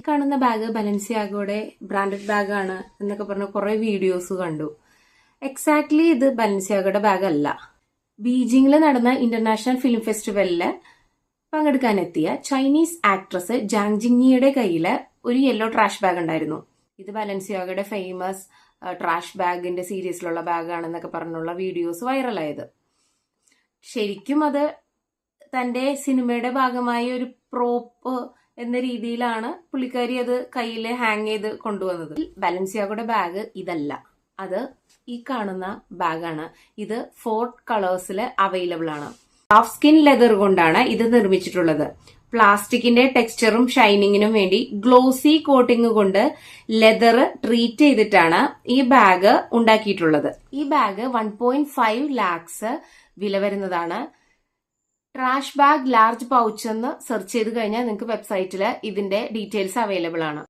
കാണുന്ന bag ബലൻസിയാഗോയുടെ branded ബാഗാണ് എന്നൊക്കെ പറഞ്ഞ് കുറെ വീഡിയോസ് കണ്ടു. എക്സാക്ട്ലി ഇത് ബലൻസിയാഗോയുടെ ബാഗ് അല്ല. ബീജിംഗിൽ നടന്ന ഇന്റർനാഷണൽ ഫിലിം ഫെസ്റ്റിവലില് പങ്കെടുക്കാനെത്തിയ ചൈനീസ് ആക്ട്രസ് ജാങ് ജിങ്ങിയുടെ കയ്യില് ഒരു യെല്ലോ ട്രാഷ് ബാഗ് ഉണ്ടായിരുന്നു. ഇത് ബലൻസിയാഗോയുടെ ഫേമസ് ട്രാഷ് ബാഗിന്റെ സീരീസിലുള്ള ബാഗാണെന്നൊക്കെ പറഞ്ഞുള്ള വീഡിയോസ് വൈറലായത്. ശരിക്കും അത് തന്റെ സിനിമയുടെ ഭാഗമായി ഒരു പ്രോപ്പ് എന്ന രീതിയിലാണ് പുള്ളിക്കാരി അത് കയ്യിൽ ഹാങ് ചെയ്ത് കൊണ്ടുവന്നത്. ബലൻസിയാഗോയുടെ ബാഗ് ഇതല്ല, അത് ഈ കാണുന്ന ബാഗാണ്. ഇത് 4 കളേഴ്സിൽ അവൈലബിൾ ആണ്. ഹാഫ് സ്കിൻ ലെതർ കൊണ്ടാണ് ഇത് നിർമ്മിച്ചിട്ടുള്ളത്. പ്ലാസ്റ്റിക്കിന്റെ ടെക്സ്ചറും ഷൈനിങ്ങിനും വേണ്ടി ഗ്ലോസി കോട്ടിംഗ് കൊണ്ട് ലെതർ ട്രീറ്റ് ചെയ്തിട്ടാണ് ഈ ബാഗ് ഉണ്ടാക്കിയിട്ടുള്ളത്. ഈ ബാഗ് 1.5 lakhs വില വരുന്നതാണ്. ട്രാഷ് ബാഗ് ലാർജ് പൗച്ച് എന്ന് സെർച്ച് ചെയ്ത് കഴിഞ്ഞാൽ നിങ്ങൾക്ക് വെബ്സൈറ്റിൽ ഇതിന്റെ ഡീറ്റെയിൽസ് അവൈലബിൾ ആണ്.